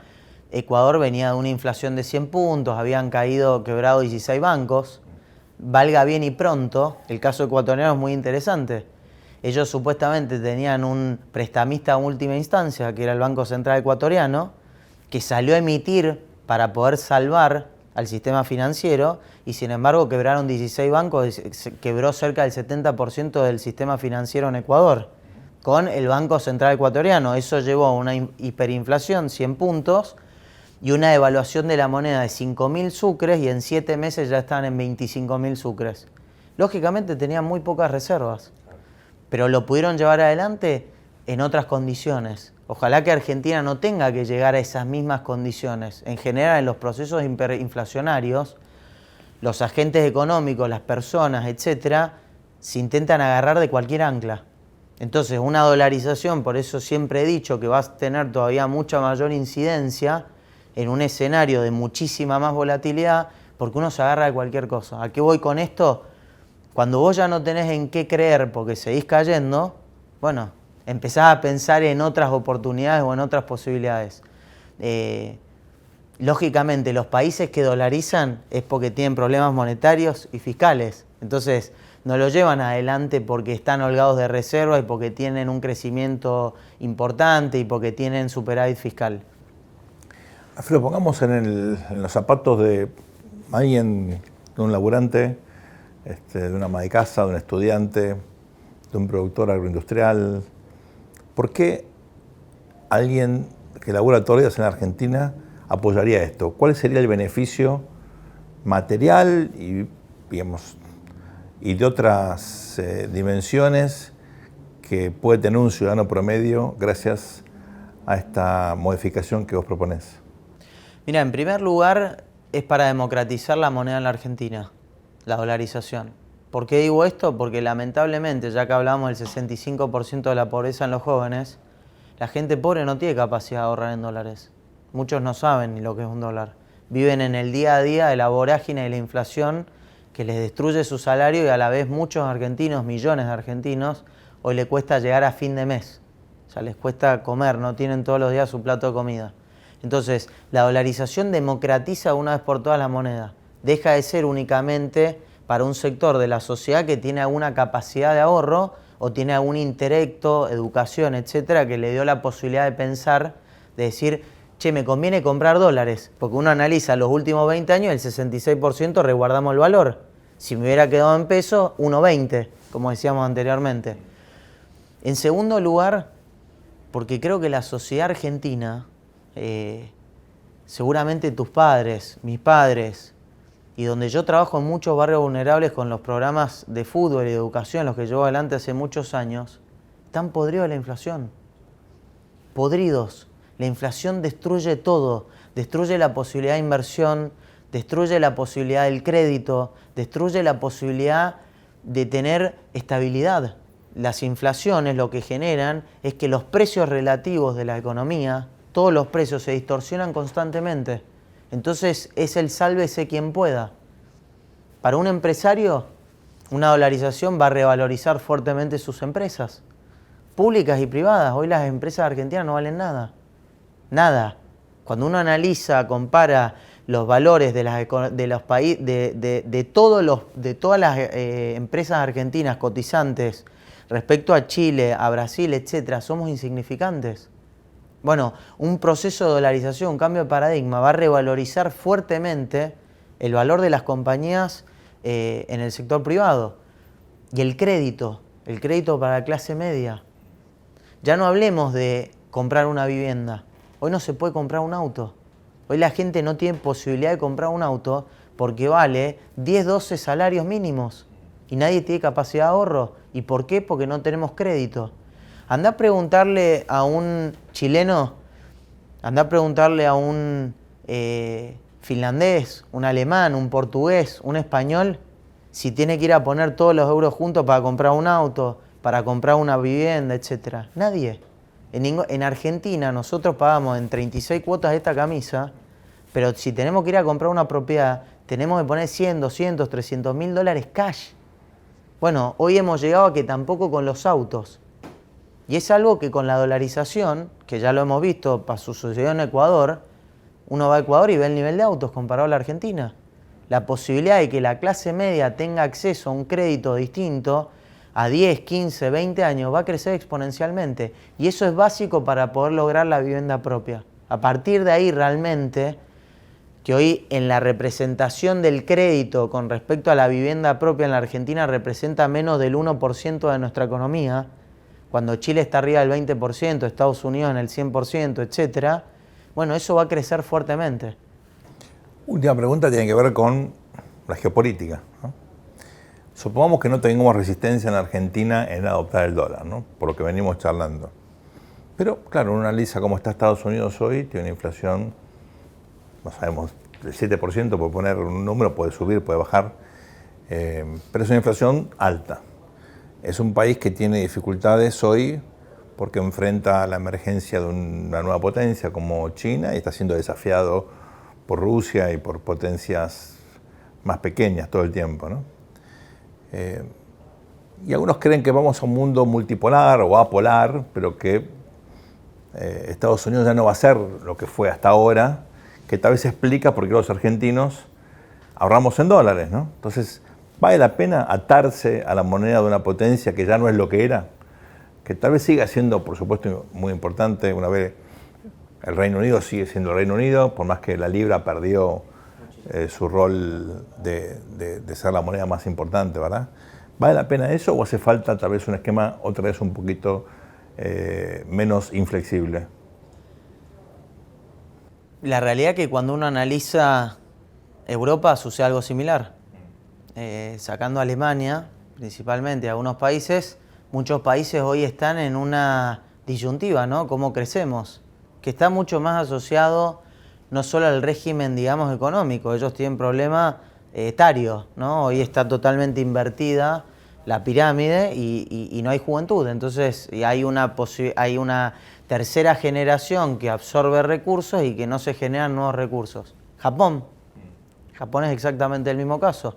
Ecuador venía de una inflación de 100 puntos, habían quebrado 16 bancos. Valga bien y pronto, el caso ecuatoriano es muy interesante. Ellos supuestamente tenían un prestamista de última instancia, que era el Banco Central Ecuatoriano, que salió a emitir para poder salvar al sistema financiero y sin embargo quebraron 16 bancos, quebró cerca del 70% del sistema financiero en Ecuador con el Banco Central Ecuatoriano. Eso llevó a una hiperinflación, 100 puntos, y una devaluación de la moneda de 5.000 sucres y en 7 meses ya estaban en 25.000 sucres. Lógicamente tenían muy pocas reservas, pero lo pudieron llevar adelante en otras condiciones. Ojalá que Argentina no tenga que llegar a esas mismas condiciones. En general, en los procesos hiperinflacionarios, los agentes económicos, las personas, etcétera, se intentan agarrar de cualquier ancla. Entonces, una dolarización, por eso siempre he dicho que va a tener todavía mucha mayor incidencia en un escenario de muchísima más volatilidad, porque uno se agarra de cualquier cosa. ¿A qué voy con esto? Cuando vos ya no tenés en qué creer porque seguís cayendo, bueno, empezás a pensar en otras oportunidades o en otras posibilidades. Lógicamente, los países que dolarizan es porque tienen problemas monetarios y fiscales. Entonces, no lo llevan adelante porque están holgados de reserva y porque tienen un crecimiento importante y porque tienen superávit fiscal. Alfredo, pongamos en los zapatos de alguien, de un laburante, de una ama de casa, de un estudiante, de un productor agroindustrial. ¿Por qué alguien que labura todos los días en la Argentina apoyaría esto? ¿Cuál sería el beneficio material y, digamos, y de otras dimensiones que puede tener un ciudadano promedio gracias a esta modificación que vos proponés? Mira, en primer lugar, es para democratizar la moneda en la Argentina, la dolarización. ¿Por qué digo esto? Porque lamentablemente, ya que hablamos del 65% de la pobreza en los jóvenes, la gente pobre no tiene capacidad de ahorrar en dólares. Muchos no saben ni lo que es un dólar. Viven en el día a día de la vorágine y la inflación que les destruye su salario y a la vez muchos argentinos, millones de argentinos, hoy les cuesta llegar a fin de mes. O sea, les cuesta comer, no tienen todos los días su plato de comida. Entonces, la dolarización democratiza una vez por todas la moneda. Deja de ser únicamente para un sector de la sociedad que tiene alguna capacidad de ahorro o tiene algún intelecto, educación, etcétera, que le dio la posibilidad de pensar, de decir, che, me conviene comprar dólares, porque uno analiza los últimos 20 años, el 66% resguardamos el valor. Si me hubiera quedado en pesos, 1,20, como decíamos anteriormente. En segundo lugar, porque creo que la sociedad argentina, seguramente tus padres, mis padres, y donde yo trabajo en muchos barrios vulnerables con los programas de fútbol y de educación, los que llevo adelante hace muchos años, están podridos de la inflación. Podridos. La inflación destruye todo, destruye la posibilidad de inversión, destruye la posibilidad del crédito, destruye la posibilidad de tener estabilidad. Las inflaciones lo que generan es que los precios relativos de la economía, todos los precios se distorsionan constantemente. Entonces es el sálvese quien pueda. Para un empresario, una dolarización va a revalorizar fuertemente sus empresas, públicas y privadas. Hoy las empresas argentinas no valen nada. Nada. Cuando uno analiza, compara los valores de los países, de todas las empresas argentinas cotizantes respecto a Chile, a Brasil, etcétera, somos insignificantes. Bueno, un proceso de dolarización, un cambio de paradigma, va a revalorizar fuertemente el valor de las compañías en el sector privado. Y el crédito para la clase media. Ya no hablemos de comprar una vivienda. Hoy no se puede comprar un auto. Hoy la gente no tiene posibilidad de comprar un auto porque vale 10, 12 salarios mínimos y nadie tiene capacidad de ahorro. ¿Y por qué? Porque no tenemos crédito. Andá a preguntarle a un chileno, andá a preguntarle a un finlandés, un alemán, un portugués, un español, si tiene que ir a poner todos los euros juntos para comprar un auto, para comprar una vivienda, etc. Nadie. En Argentina nosotros pagamos en 36 cuotas esta camisa, pero si tenemos que ir a comprar una propiedad, tenemos que poner 100, 200, 300 mil dólares cash. Bueno, hoy hemos llegado a que tampoco con los autos. Y es algo que con la dolarización, que ya lo hemos visto, sucedió en Ecuador, uno va a Ecuador y ve el nivel de autos comparado a la Argentina. La posibilidad de que la clase media tenga acceso a un crédito distinto a 10, 15, 20 años va a crecer exponencialmente. Y eso es básico para poder lograr la vivienda propia. A partir de ahí realmente, que hoy en la representación del crédito con respecto a la vivienda propia en la Argentina representa menos del 1% de nuestra economía, cuando Chile está arriba del 20%, Estados Unidos en el 100%, etc., bueno, eso va a crecer fuertemente. Última pregunta tiene que ver con la geopolítica, ¿no? Supongamos que no tengamos resistencia en Argentina en adoptar el dólar, ¿no? Por lo que venimos charlando. Pero claro, uno analiza cómo está Estados Unidos hoy, tiene una inflación, no sabemos, del 7%, por poner un número, puede subir, puede bajar, pero es una inflación alta. Es un país que tiene dificultades hoy porque enfrenta la emergencia de una nueva potencia como China y está siendo desafiado por Rusia y por potencias más pequeñas todo el tiempo, ¿no? Y algunos creen que vamos a un mundo multipolar o apolar, pero que Estados Unidos ya no va a ser lo que fue hasta ahora, que tal vez explica por qué los argentinos ahorramos en dólares, ¿no? Entonces, ¿vale la pena atarse a la moneda de una potencia que ya no es lo que era? Que tal vez siga siendo, por supuesto, muy importante. Una vez el Reino Unido sigue siendo el Reino Unido, por más que la libra perdió su rol de ser la moneda más importante, ¿verdad? ¿Vale la pena eso o hace falta tal vez un esquema otra vez un poquito menos inflexible? La realidad es que cuando uno analiza Europa sucede algo similar. Sacando a Alemania, principalmente, algunos países, muchos países hoy están en una disyuntiva, ¿no? ¿Cómo crecemos? Que está mucho más asociado no solo al régimen, digamos, económico. Ellos tienen problemas etarios, ¿no? Hoy está totalmente invertida la pirámide y no hay juventud. Entonces hay una tercera generación que absorbe recursos y que no se generan nuevos recursos. Japón es exactamente el mismo caso.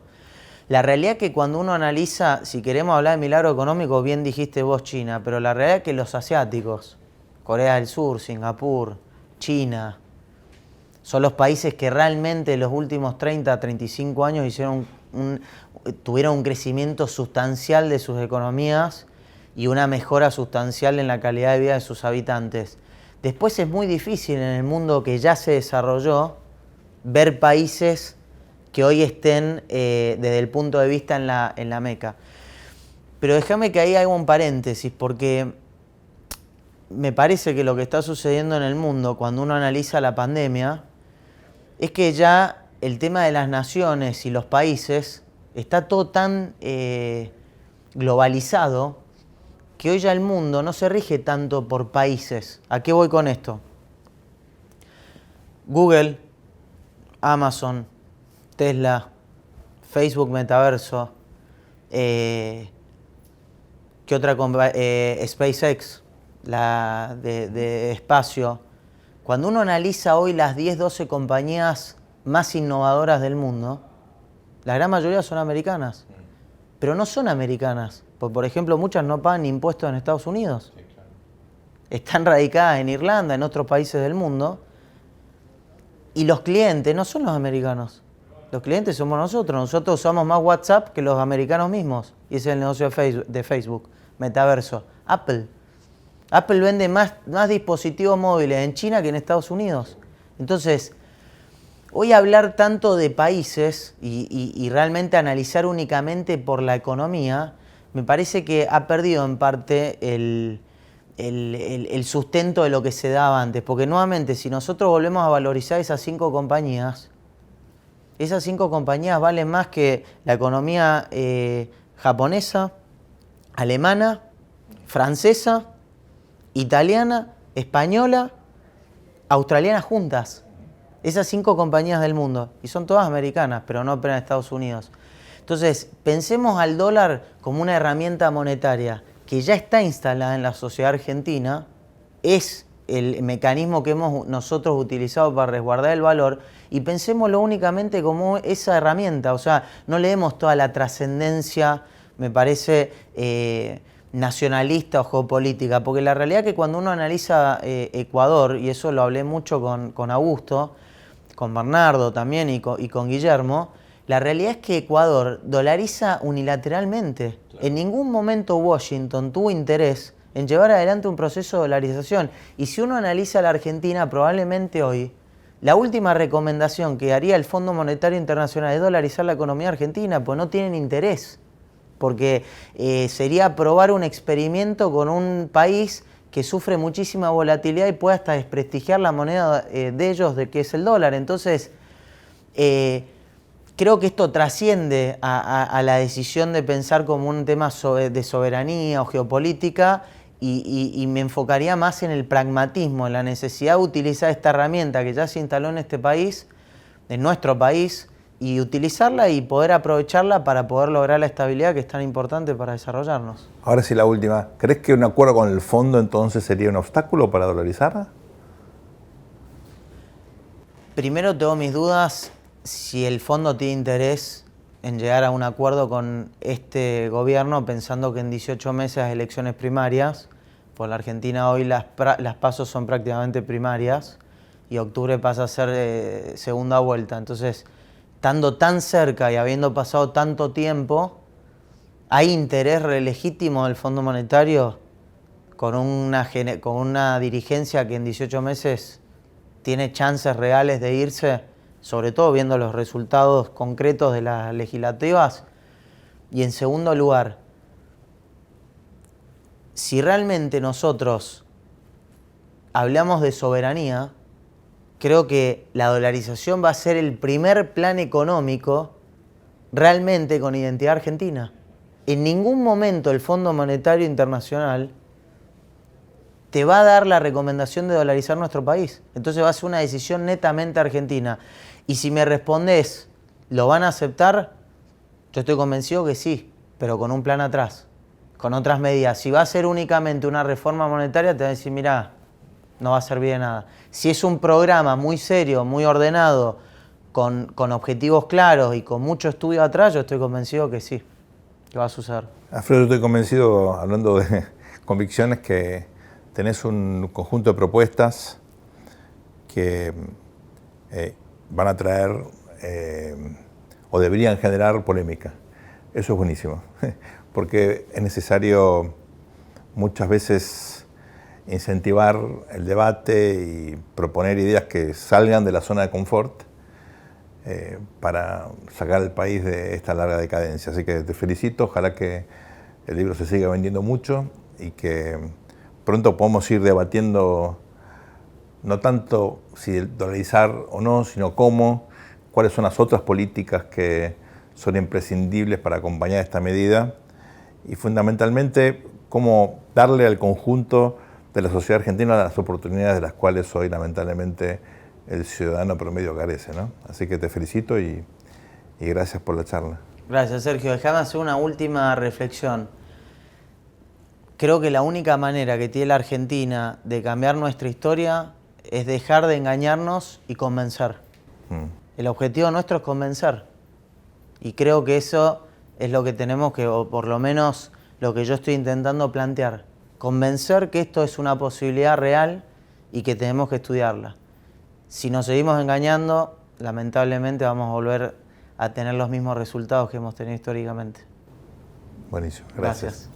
La realidad es que cuando uno analiza, si queremos hablar de milagro económico, bien dijiste vos China, pero la realidad es que los asiáticos, Corea del Sur, Singapur, China, son los países que realmente en los últimos 30, 35 años tuvieron un crecimiento sustancial de sus economías y una mejora sustancial en la calidad de vida de sus habitantes. Después es muy difícil en el mundo que ya se desarrolló ver países que hoy estén desde el punto de vista en la meca. Pero déjame que ahí haga un paréntesis, porque me parece que lo que está sucediendo en el mundo cuando uno analiza la pandemia es que ya el tema de las naciones y los países está todo tan globalizado que hoy ya el mundo no se rige tanto por países. ¿A qué voy con esto? Google, Amazon, Tesla, Facebook Metaverso, ¿qué otra? SpaceX, la de espacio. Cuando uno analiza hoy las 10, 12 compañías más innovadoras del mundo, la gran mayoría son americanas. Pero no son americanas. Por ejemplo, muchas no pagan impuestos en Estados Unidos. Sí, claro. Están radicadas en Irlanda, en otros países del mundo. Y los clientes no son los americanos. Los clientes somos nosotros. Nosotros usamos más WhatsApp que los americanos mismos. Y ese es el negocio de Facebook, Metaverso. Apple vende más dispositivos móviles en China que en Estados Unidos. Entonces, hoy hablar tanto de países y realmente analizar únicamente por la economía, me parece que ha perdido en parte el sustento de lo que se daba antes. Porque nuevamente, si nosotros volvemos a valorizar esas 5 compañías valen más que la economía japonesa, alemana, francesa, italiana, española, australiana juntas. Esas 5 compañías del mundo. Y son todas americanas, pero no operan en Estados Unidos. Entonces, pensemos al dólar como una herramienta monetaria que ya está instalada en la sociedad argentina, es el mecanismo que hemos nosotros utilizado para resguardar el valor, y pensémoslo únicamente como esa herramienta. O sea, no le demos toda la trascendencia, me parece, nacionalista o geopolítica, porque la realidad es que cuando uno analiza Ecuador, y eso lo hablé mucho con Augusto, con Bernardo también y con Guillermo, la realidad es que Ecuador dolariza unilateralmente. Claro. En ningún momento Washington tuvo interés en llevar adelante un proceso de dolarización. Y si uno analiza la Argentina, probablemente hoy, la última recomendación que haría el Fondo Monetario Internacional es dolarizar la economía argentina, pues no tienen interés. Porque sería probar un experimento con un país que sufre muchísima volatilidad y puede hasta desprestigiar la moneda de ellos, de que es el dólar. Entonces, creo que esto trasciende a la decisión de pensar como un tema de soberanía o geopolítica, y me enfocaría más en el pragmatismo, en la necesidad de utilizar esta herramienta que ya se instaló en este país, en nuestro país, y utilizarla y poder aprovecharla para poder lograr la estabilidad que es tan importante para desarrollarnos. Ahora sí, la última. ¿Crees que un acuerdo con el fondo entonces sería un obstáculo para dolarizarla? Primero tengo mis dudas si el fondo tiene interés en llegar a un acuerdo con este gobierno, pensando que en 18 meses hay elecciones primarias. Por la Argentina hoy las PASO son prácticamente primarias y octubre pasa a ser segunda vuelta. Entonces, estando tan cerca y habiendo pasado tanto tiempo, ¿hay interés legítimo del Fondo Monetario con una dirigencia que en 18 meses tiene chances reales de irse, sobre todo viendo los resultados concretos de las legislativas? Y en segundo lugar, si realmente nosotros hablamos de soberanía, creo que la dolarización va a ser el primer plan económico realmente con identidad argentina. En ningún momento el Fondo Monetario Internacional te va a dar la recomendación de dolarizar nuestro país. Entonces va a ser una decisión netamente argentina. Y si me respondés, ¿lo van a aceptar? Yo estoy convencido que sí, pero con un plan atrás, con otras medidas. Si va a ser únicamente una reforma monetaria, te va a decir, mirá, no va a servir de nada. Si es un programa muy serio, muy ordenado, con objetivos claros y con mucho estudio atrás, yo estoy convencido que sí, que va a suceder. Alfredo, yo estoy convencido, hablando de convicciones, que tenés un conjunto de propuestas que van a traer o deberían generar polémica. Eso es buenísimo, porque es necesario muchas veces incentivar el debate y proponer ideas que salgan de la zona de confort para sacar al país de esta larga decadencia. Así que te felicito, ojalá que el libro se siga vendiendo mucho y que pronto podamos ir debatiendo no tanto si dolarizar o no, sino cómo, cuáles son las otras políticas que son imprescindibles para acompañar esta medida y fundamentalmente cómo darle al conjunto de la sociedad argentina las oportunidades de las cuales hoy lamentablemente el ciudadano promedio carece, ¿no? Así que te felicito y gracias por la charla. Gracias, Sergio. Déjame hacer una última reflexión. Creo que la única manera que tiene la Argentina de cambiar nuestra historia es dejar de engañarnos y convencer. El objetivo nuestro es convencer. Y creo que eso es lo que tenemos que, o por lo menos lo que yo estoy intentando plantear. Convencer que esto es una posibilidad real y que tenemos que estudiarla. Si nos seguimos engañando, lamentablemente vamos a volver a tener los mismos resultados que hemos tenido históricamente. Buenísimo, gracias.